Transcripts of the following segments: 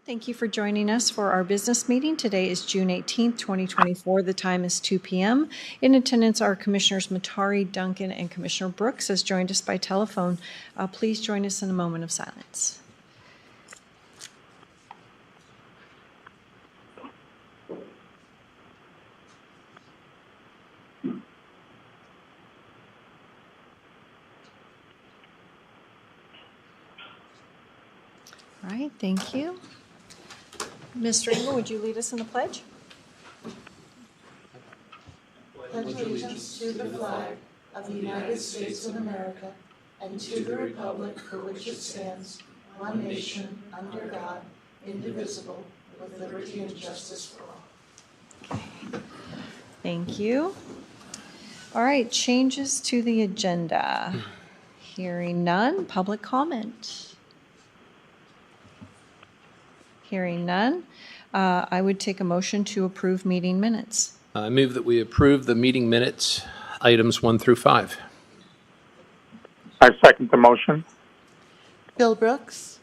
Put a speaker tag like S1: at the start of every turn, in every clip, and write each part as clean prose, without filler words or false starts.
S1: Thank you for joining us for our business meeting. Today is June 18th, 2024. The time is 2 p.m. In attendance are Commissioners Matari, Duncan, and Commissioner Brooks has joined us by telephone. Please join us in a moment of silence. All right, thank you. Mr. Engel, would you lead us in the pledge?
S2: Pledge allegiance to the flag of the United States of America and to the republic for which it stands, one nation, under God, indivisible, with liberty and justice for all.
S1: Okay. Thank you. All right, changes to the agenda. Hearing none, public comment. Hearing none, I would take a motion to approve meeting minutes.
S3: I move that we approve the meeting minutes, items 1 through 5.
S4: I second the motion.
S2: Bill Brooks.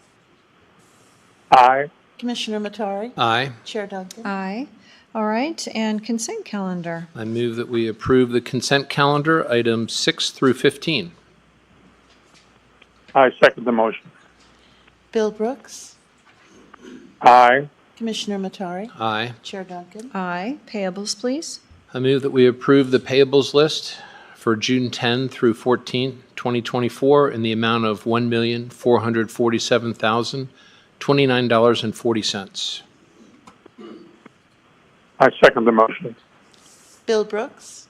S4: Aye.
S2: Commissioner Matari.
S3: Aye.
S2: Chair Duncan.
S1: Aye. All right, and consent calendar.
S3: I move that we approve the consent calendar, items 6 through 15.
S4: I second the motion.
S2: Bill Brooks.
S4: Aye.
S2: Commissioner Matari.
S3: Aye.
S2: Chair Duncan.
S1: Aye. Payables, please.
S3: I move that we approve the payables list for June 10 through 14, 2024 in the amount of $1,447,029.40.
S4: I second the motion.
S2: Bill Brooks.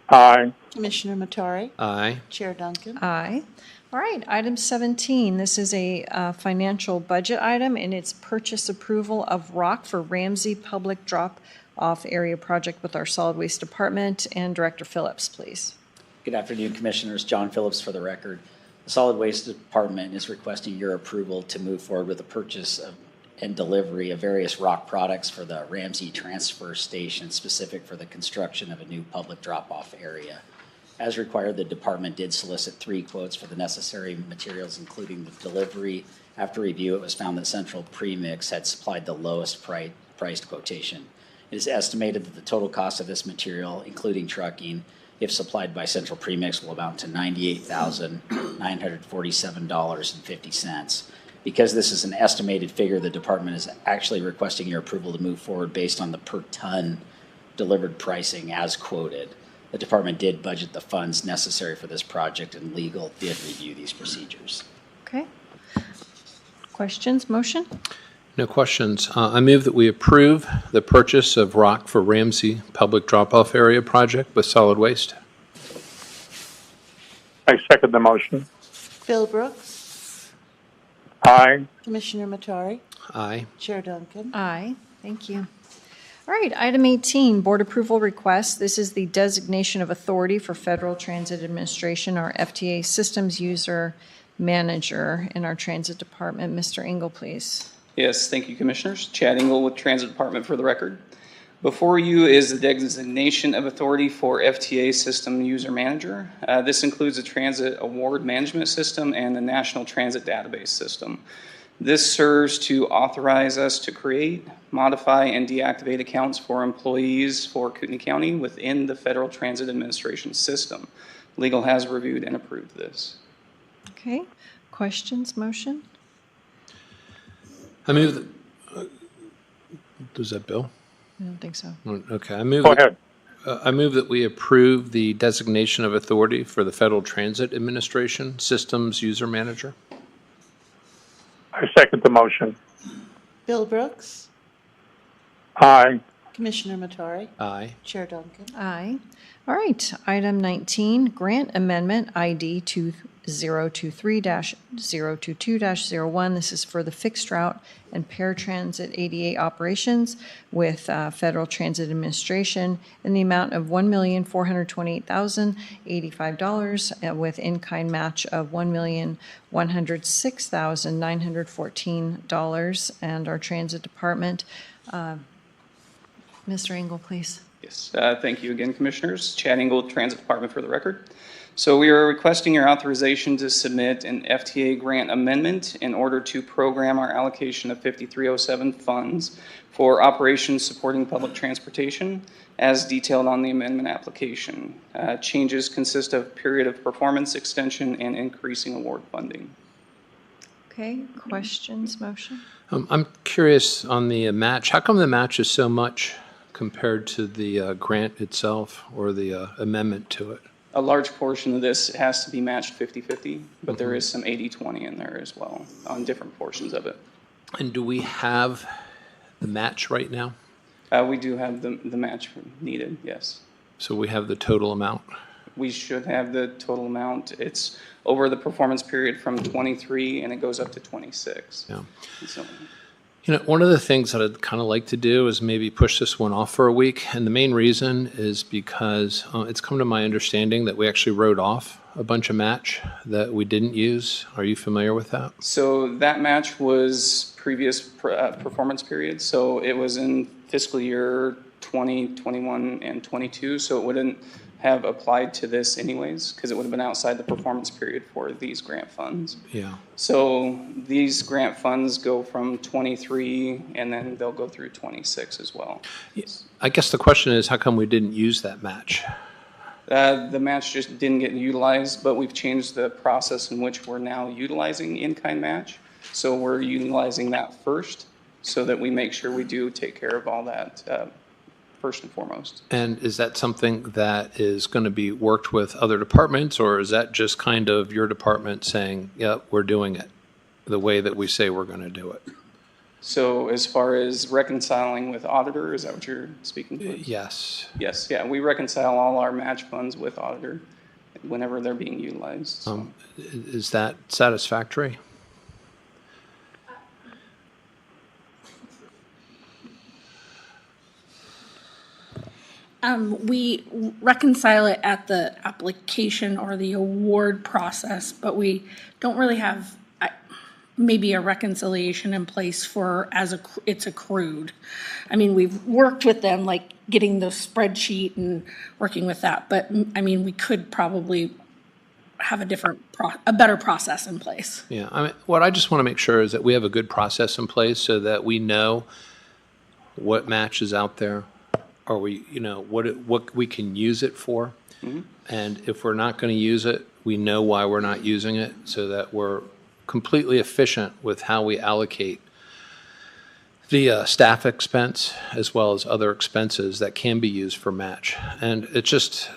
S4: Aye.
S2: Commissioner Matari.
S3: Aye.
S2: Chair Duncan.
S1: Aye. All right, item 17. This is a financial budget item, and it's purchase approval of rock for Ramsey Public Drop-Off Area Project with our Solid Waste Department. And Director Phillips, please.
S5: Good afternoon, Commissioners. John Phillips for the record. The Solid Waste Department is requesting your approval to move forward with the purchase of and delivery of various rock products for the Ramsey Transfer Station, specific for the construction of a new public drop-off area. As required, the department did solicit 3 quotes for the necessary materials, including the delivery. After review, it was found that Central Premix had supplied the lowest priced quotation. It is estimated that the total cost of this material, including trucking, if supplied by Central Premix, will amount to $98,947.50. Because this is an estimated figure, the department is actually requesting your approval to move forward based on the per ton delivered pricing as quoted. The department did budget the funds necessary for this project, and legal did review these procedures.
S1: Okay. Questions, motion?
S3: No questions. I move that we approve the purchase of rock for Ramsey Public Drop-Off Area Project with Solid Waste.
S4: I second the motion.
S2: Bill Brooks.
S4: Aye.
S2: Commissioner Matari.
S3: Aye.
S2: Chair Duncan.
S1: Aye. Thank you. All right, item 18, board approval request. This is the designation of authority for Federal Transit Administration, our FTA systems user manager in our transit department. Mr. Engel, please.
S6: Yes, thank you, Commissioners. Chad Engel with Transit Department for the record. Before you is the designation of authority for FTA system user manager. This includes the Transit Award Management System and the National Transit Database System. This serves to authorize us to create, modify, and deactivate accounts for employees for Kootenai County within the Federal Transit Administration system. Legal has reviewed and approved this.
S1: Okay. Questions, motion?
S3: I move that, does that Bill?
S1: I don't think so.
S3: Okay. I move
S4: Go ahead.
S3: I move that we approve the designation of authority for the Federal Transit Administration Systems User Manager.
S4: I second the motion.
S2: Bill Brooks.
S4: Aye.
S2: Commissioner Matari.
S3: Aye.
S2: Chair Duncan.
S1: Aye. All right, item 19, grant amendment ID 2023-022-01. This is for the fixed route and paratransit ADA operations with Federal Transit Administration in the amount of $1,428,085 with in-kind match of $1,106,914. And our transit department, Mr. Engel, please.
S6: Yes, thank you again, Commissioners. Chad Engel, Transit Department for the record. So we are requesting your authorization to submit an FTA grant amendment in order to program our allocation of 5307 funds for operations supporting public transportation as detailed on the amendment application. Changes consist of period of performance extension and increasing award funding.
S1: Okay, questions, motion?
S3: I'm curious on the match. How come the match is so much compared to the grant itself or the amendment to it?
S6: A large portion of this has to be matched 50-50, but there is some 80-20 in there as well on different portions of it.
S3: And do we have the match right now?
S6: We do have the match needed, yes.
S3: So we have the total amount?
S6: We should have the total amount. It's over the performance period from 23 and it goes up to 26.
S3: Yeah.
S6: So,
S3: You know, one of the things that I'd kind of like to do is maybe push this one off for a week. And the main reason is because it's come to my understanding that we actually wrote off a bunch of match that we didn't use. Are you familiar with that?
S6: so that match was previous performance period. So it was in fiscal year 20, 21, and 22. So it wouldn't have applied to this anyways, because it would have been outside the performance period for these grant funds.
S3: Yeah.
S6: So these grant funds go from 23 and then they'll go through 26 as well.
S3: I guess the question is, how come we didn't use that match?
S6: The match just didn't get utilized, but we've changed the process in which we're now utilizing in-kind match. So we're utilizing that first so that we make sure we do take care of all that first and foremost.
S3: And is that something that is going to be worked with other departments, or is that just kind of your department saying, yeah, we're doing it the way that we say we're going to do it?
S6: So as far as reconciling with auditor, is that what you're speaking to?
S3: Yes.
S6: Yes, yeah, we reconcile all our match funds with auditor whenever they're being utilized. So.
S3: Is that satisfactory?
S7: We reconcile it at the application or the award process, but we don't really have maybe a reconciliation in place for it's accrued. I mean, we've worked with them, like getting the spreadsheet and working with that, but I mean, we could probably have a better process in place.
S3: Yeah, I mean, what I just want to make sure is that we have a good process in place so that we know what match is out there, or we, you know, what we can use it for. Mm-hmm. And if we're not going to use it, we know why we're not using it, so that we're completely efficient with how we allocate the staff expense as well as other expenses that can be used for match. And it's just,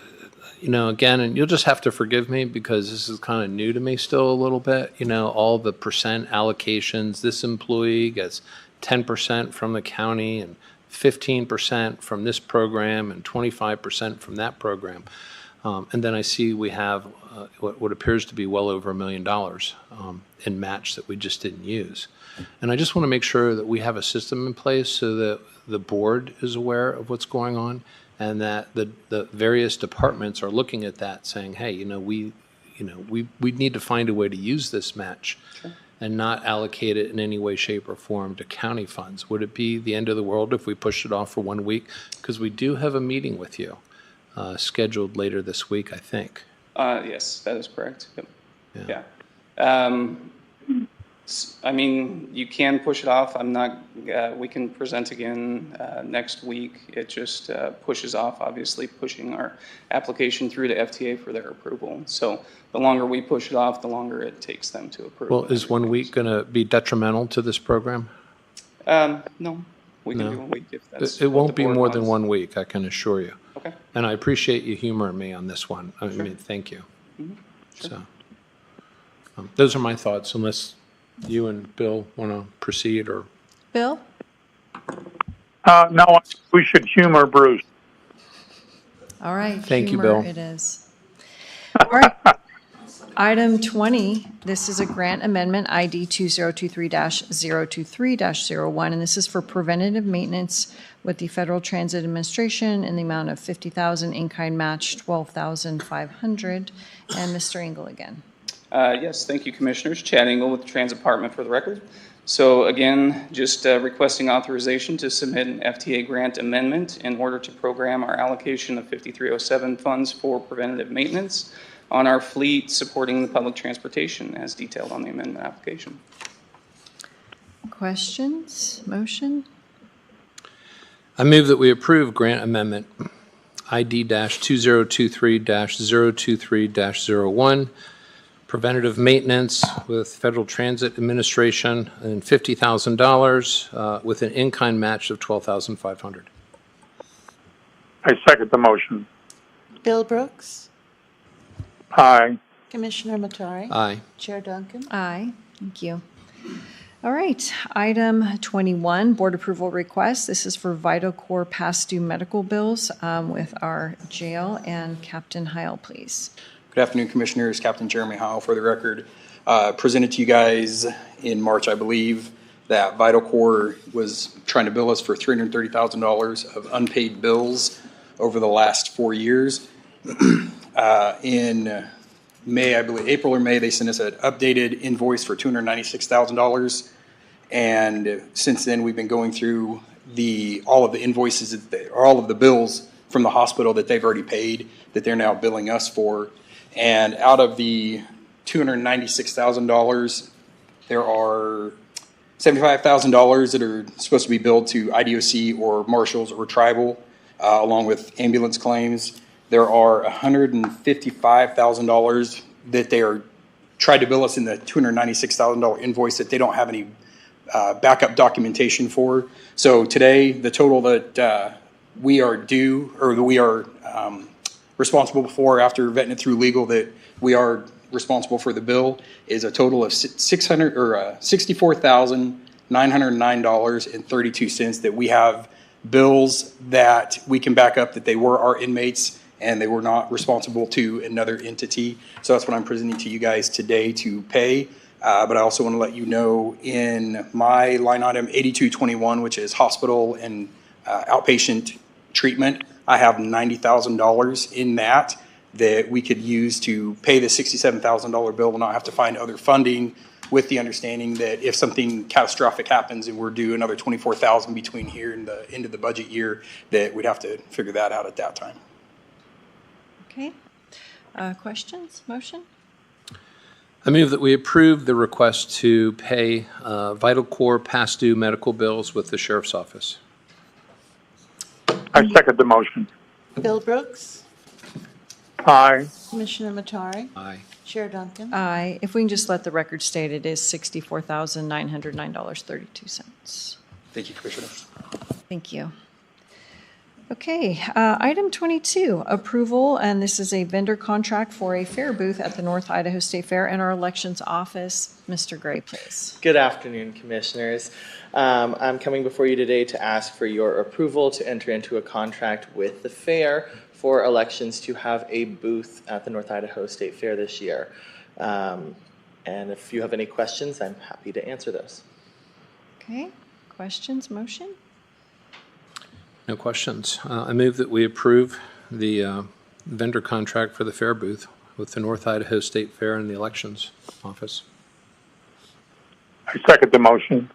S3: you know, again, and you'll just have to forgive me because this is kind of new to me still a little bit, you know, all the percent allocations. This employee gets 10% from the county and 15% from this program and 25% from that program. And then I see we have what appears to be well over $1 million in match that we just didn't use. And I just want to make sure that we have a system in place so that the board is aware of what's going on, and that the various departments are looking at that saying, hey, we need to find a way to use this match. Sure. And not allocate it in any way, shape, or form to county funds. Would it be the end of the world if we pushed it off for 1 week? Because we do have a meeting with you scheduled later this week, I think.
S6: Yes, that is correct. Yep. Yeah. I mean, you can push it off. I'm not, we can present again next week. It just pushes off, obviously, pushing our application through to FTA for their approval. So the longer we push it off, the longer it takes them to approve.
S3: Well, is 1 week going to be detrimental to this program?
S6: No, we can do 1 week if that's
S3: It won't be more than 1 week, I can assure you.
S6: Okay.
S3: And I appreciate you humoring me on this one. I mean, thank you.
S6: Mm-hmm. Sure.
S3: So, those are my thoughts, unless you and Bill want to proceed, or?
S1: Bill?
S4: No, we should humor Bruce.
S1: All right.
S3: Thank you,
S1: humor
S3: Bill.
S1: It is. All right. Item 20, this is a grant amendment, ID 2023-023-01, and this is for preventative maintenance with the Federal Transit Administration in the amount of $50,000, in-kind match $12,500. And Mr. Engel again.
S6: Yes, thank you, Commissioners. Chad Engel with the Transit Department for the record. So again, just requesting authorization to submit an FTA grant amendment in order to program our allocation of 5307 funds for preventative maintenance. on our fleet supporting the public transportation as detailed on the amendment application.
S1: Questions? Motion?
S3: I move that we approve grant amendment ID-2023-023-01, preventative maintenance with Federal Transit Administration, and $50,000 with an in-kind match of $12,500.
S4: I second the motion.
S2: Bill Brooks,
S4: Aye.
S2: Commissioner Matari,
S3: Aye.
S2: Chair Duncan.
S1: Aye. Thank you. All right, item 21, board approval request. This is for VitalCore past due medical bills with our jail, and Captain Heil, please.
S8: Good afternoon, Commissioners. Captain Jeremy Howe for the record. Presented to you guys in March, I believe, that VitalCore was trying to bill us for $330,000 of unpaid bills over the last 4 years. In May, I believe, April or May, they sent us an updated invoice for $296,000. And since then, we've been going through all of the invoices, or all of the bills from the hospital that they've already paid, that they're now billing us for. And out of the $296,000, there are $75,000 that are supposed to be billed to IDOC or marshals or tribal, along with ambulance claims. There are $155,000 that they are tried to bill us in the $296,000 invoice that they don't have any backup documentation for. So today, the total that we are due, or that we are responsible for after vetting it through legal, that we are responsible for the bill, is a total of $64,909.32 that we have bills that we can back up that they were our inmates and they were not responsible to another entity. So that's what I'm presenting to you guys today to pay. But I also want to let you know, in my line item 8221, which is hospital and outpatient treatment, I have $90,000 in that we could use to pay the $67,000 bill and not have to find other funding, with the understanding that if something catastrophic happens and we're due another $24,000 between here and the end of the budget year, that we'd have to figure that out at that time.
S1: Okay. Questions? Motion?
S3: I move that we approve the request to pay VitalCore past due medical bills with the Sheriff's Office.
S4: I second the motion.
S2: Bill Brooks,
S4: Aye.
S2: Commissioner Matari,
S3: Aye.
S2: Chair Duncan.
S1: Aye. If we can just let the record state, it is $64,909.32.
S8: Thank you, Commissioner.
S1: Thank you. Okay, item 22, approval, and this is a vendor contract for a fair booth at the North Idaho State Fair and our elections office. Mr. Gray, please.
S9: Good afternoon, Commissioners. I'm coming before you today to ask for your approval to enter into a contract with the fair for elections to have a booth at the North Idaho State Fair this year. And if you have any questions, I'm happy to answer those.
S1: Okay, questions, motion?
S3: No questions. I move that we approve the vendor contract for the fair booth with the North Idaho State Fair and the Elections Office.
S4: I second the motion.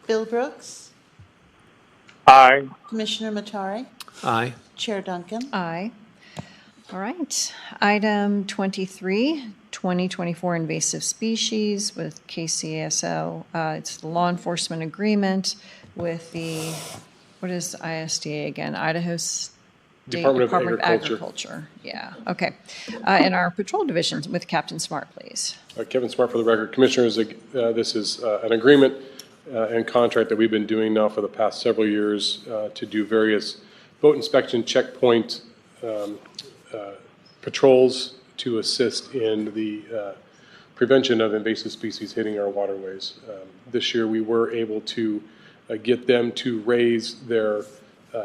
S2: Bill Brooks,
S4: Aye.
S2: Commissioner Matari,
S3: Aye.
S2: Chair Duncan.
S1: Aye. All right. Item 23, 2024 invasive species with KCSO. It's the law enforcement agreement with the, what is ISDA again? Idaho State Department of Agriculture. Yeah, okay. And our patrol divisions with Captain Smart, please.
S10: Kevin Smart for the record. Commissioners, this is an agreement and contract that we've been doing now for the past several years to do various boat inspection checkpoint patrols to assist in the prevention of invasive species hitting our waterways. This year we were able to get them to raise their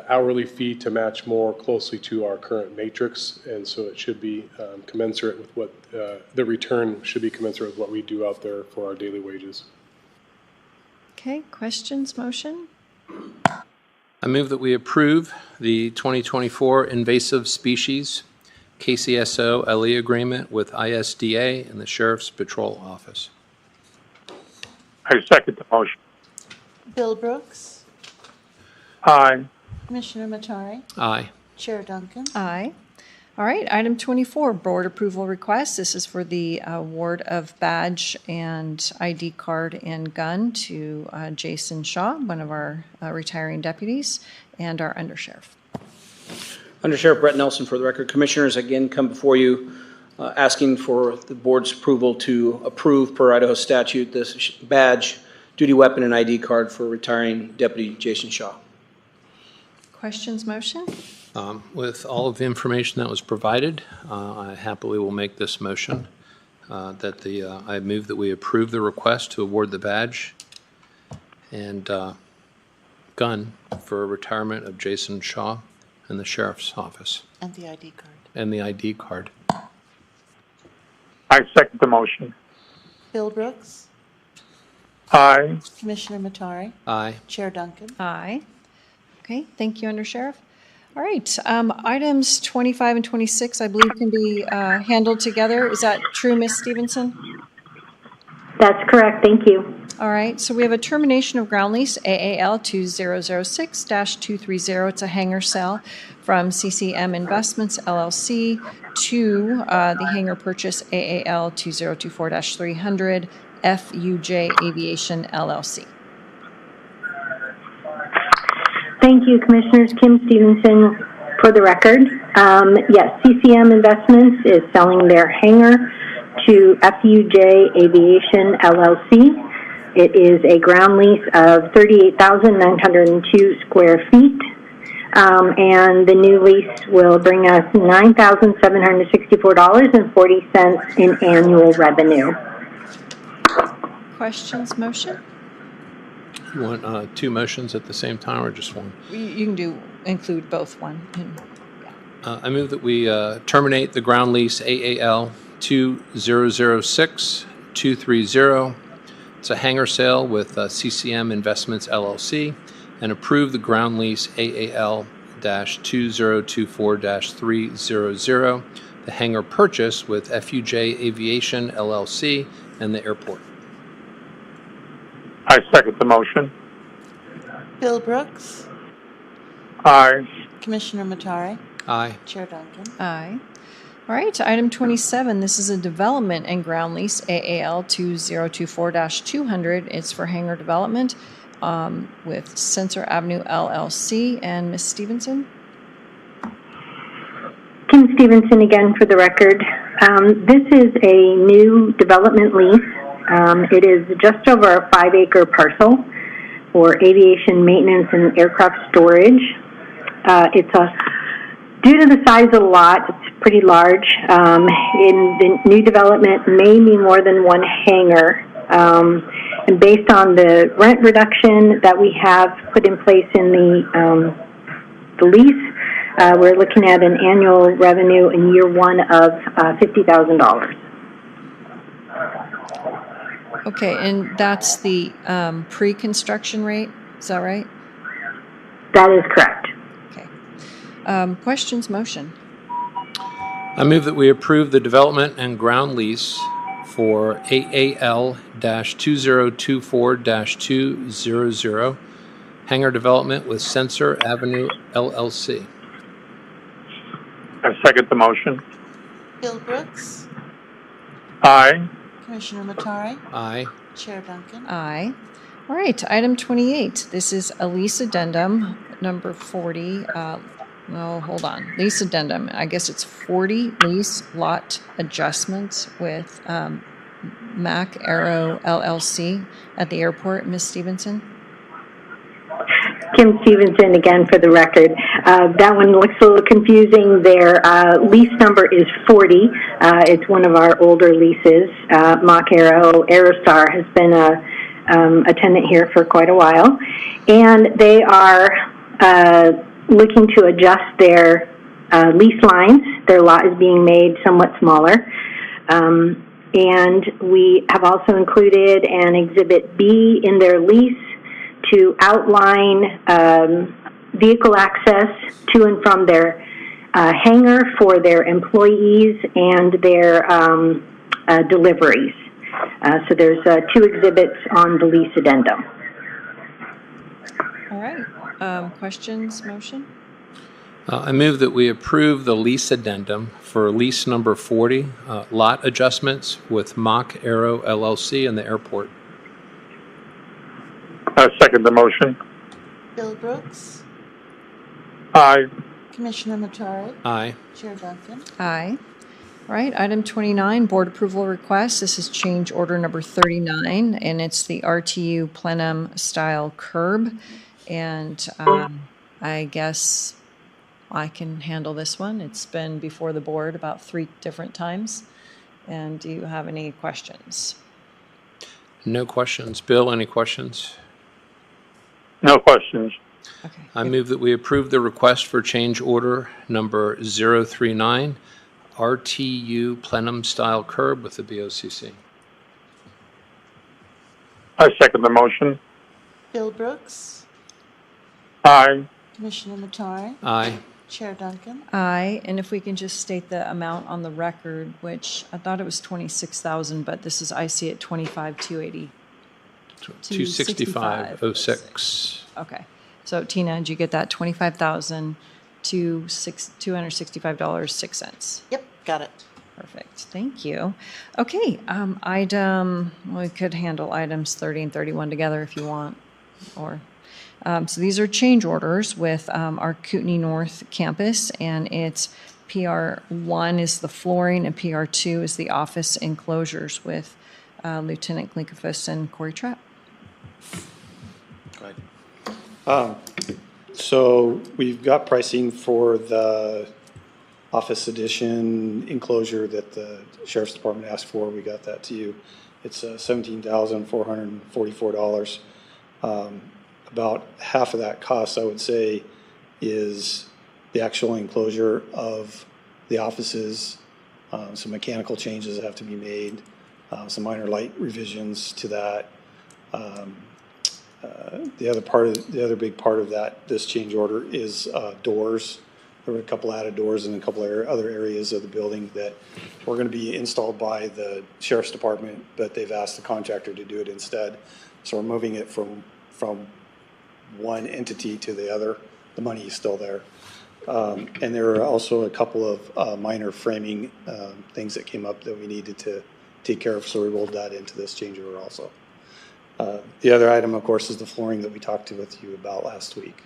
S10: hourly fee to match more closely to our current matrix, and so it should be commensurate with what the return should be commensurate with what we do out there for our daily wages.
S1: Okay, questions, motion?
S3: I move that we approve the 2024 invasive species KCSO LE agreement with ISDA and the Sheriff's Patrol Office.
S4: I second the motion.
S2: Bill Brooks,
S4: Aye.
S2: Commissioner Matari,
S3: Aye.
S2: Chair Duncan.
S1: Aye. All right, item 24, board approval request. This is for the award of badge and ID card and gun to Jason Shaw, one of our retiring deputies, and our undersheriff.
S11: Undersheriff Brett Nelson for the record. Commissioners, again, come before you asking for the board's approval to approve per Idaho statute this badge, duty weapon, and ID card for retiring Deputy Jason Shaw.
S1: Questions, motion?
S3: With all of the information that was provided, I happily will make this motion that I move that we approve the request to award the badge and gun for retirement of Jason Shaw in the Sheriff's Office.
S2: And the ID card.
S3: And the ID card.
S4: I second the motion.
S2: Bill Brooks,
S4: Aye.
S2: Commissioner Matari,
S3: Aye.
S2: Chair Duncan.
S1: Aye. Okay, thank you, Undersheriff. All right, items 25 and 26, I believe, can be handled together. Is that true, Ms. Stevenson?
S12: That's correct. Thank you.
S1: All right, so we have a termination of ground lease, AAL 2006-230. It's a hangar sale from CCM Investments, LLC, to the hangar purchase, AAL 2024-300, FUJ Aviation, LLC.
S12: Thank you, Commissioners. Kim Stevenson for the record. Yes, CCM Investments is selling their hangar to FUJ Aviation, LLC. It is a ground lease of 38,902 square feet, and the new lease will bring us $9,764.40 in annual revenue.
S1: Questions, motion?
S3: You want two motions at the same time or just one?
S1: You can include both one.
S3: I move that we terminate the ground lease AAL 2006-230. It's a hangar sale with CCM Investments, LLC, and approve the ground lease AAL-2024-300, the hangar purchase with FUJ Aviation, LLC, and the airport.
S4: I second the motion.
S2: Bill Brooks,
S4: Aye.
S2: Commissioner Matari,
S3: Aye.
S2: Chair Duncan.
S1: Aye. All right, item 27, this is a development and ground lease, AAL 2024-200. It's for hangar development with Sensor Avenue, LLC. And Ms. Stevenson?
S12: Kim Stevenson again for the record. This is a new development lease. It is just over a 5-acre parcel for aviation maintenance and aircraft storage. Due to the size of the lot, it's pretty large. In the new development may be more than one hangar. And based on the rent reduction that we have put in place in the lease, we're looking at an annual revenue in year one of $50,000.
S1: Okay, and that's the pre-construction rate, is that right?
S12: That is correct.
S1: Okay. Questions, motion?
S3: I move that we approve the development and ground lease for AAL-2024-200 hangar development with Sensor Avenue, LLC.
S4: I second the motion.
S2: Bill Brooks,
S4: Aye.
S2: Commissioner Matari,
S3: Aye.
S2: Chair Duncan.
S1: Aye. All right, item 28. This is a lease addendum, number 40. Hold on. Lease addendum. I guess it's 40 lease lot adjustments with Mach-Aero, LLC at the airport. Ms. Stevenson?
S12: Kim Stevenson again for the record. That one looks a little confusing. Their lease number is 40. It's one of our older leases. Mach-Aero Aerostar has been a tenant here for quite a while. And they are looking to adjust their lease lines. Their lot is being made somewhat smaller. And we have also included an Exhibit B in their lease to outline vehicle access to and from their hangar for their employees and their deliveries. So there's 2 exhibits on the lease addendum.
S1: All right. Questions, motion?
S3: I move that we approve the lease addendum for lease number 40, lot adjustments with Mach-Aero LLC and the airport.
S4: I second the motion.
S2: Bill Brooks,
S4: Aye.
S2: Commissioner Matari,
S3: Aye.
S2: Chair Duncan.
S1: Aye. All right, item 29, board approval request. This is change order number 39, and it's the RTU Plenum style curb. And I guess I can handle this one. It's been before the board about 3 different times. And do you have any questions?
S3: No questions. Bill, any questions?
S4: No questions.
S1: Okay.
S3: I move that we approve the request for change order number 039, RTU Plenum style curb with the BOCC.
S4: I second the motion.
S2: Bill Brooks,
S4: Aye.
S2: Commissioner Matari,
S3: Aye.
S2: Chair Duncan.
S1: Aye, and if we can just state the amount on the record, which I thought it was 26,000, but this is, I see it 25,280.
S3: 265.06.
S1: Okay, so Tina, did you get that? $25,265.06.
S2: Yep, got it.
S1: Perfect, thank you. Okay, we could handle items 30 and 31 together if you want, or, so these are change orders with our Kootenai North campus, and it's PR1 is the flooring, and PR2 is the office enclosures with Lieutenant Klinkafus and Corey Trapp.
S13: So we've got pricing for the office edition enclosure that the Sheriff's Department asked for. We got that to you. It's $17,444. About half of that cost, I would say, is the actual enclosure of the offices, some mechanical changes that have to be made, some minor light revisions to that. The other big part of this change order is doors. There were a couple added doors in a couple other areas of the building that were going to be installed by the Sheriff's Department, but they've asked the contractor to do it instead. So we're moving it from one entity to the other. The money is still there. And there are also a couple of minor framing things that came up that we needed to take care of, so we rolled that into this change order also. The other item, of course, is the flooring that we talked with you about last week.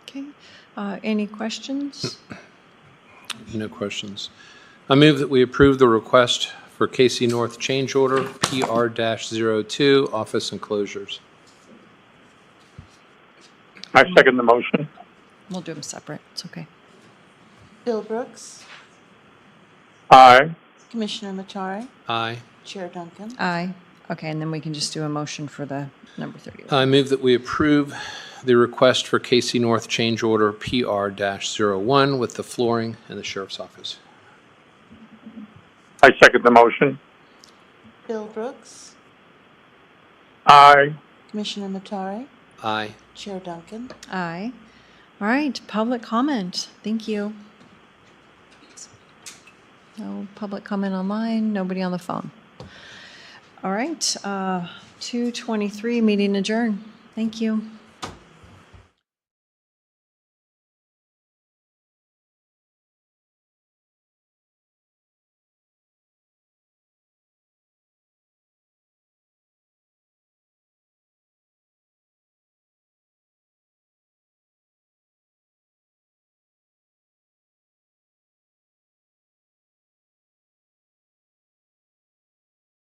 S1: Okay, any questions?
S3: No questions. I move that we approve the request for KC North change order PR-02 office enclosures.
S4: I second the motion.
S1: We'll do them separate, it's okay.
S2: Bill Brooks,
S4: Aye.
S2: Commissioner Matari,
S3: Aye.
S2: Chair Duncan.
S1: Aye. Okay, and then we can just do a motion for the number 31.
S3: I move that we approve the request for KC North change order PR-01 with the flooring in the Sheriff's Office.
S4: I second the motion.
S2: Bill Brooks,
S4: Aye.
S2: Commissioner Matari,
S3: Aye.
S2: Chair Duncan.
S1: Aye. All right, public comment. Thank you. No public comment online, nobody on the phone. All right, 2:23, meeting adjourned. Thank you.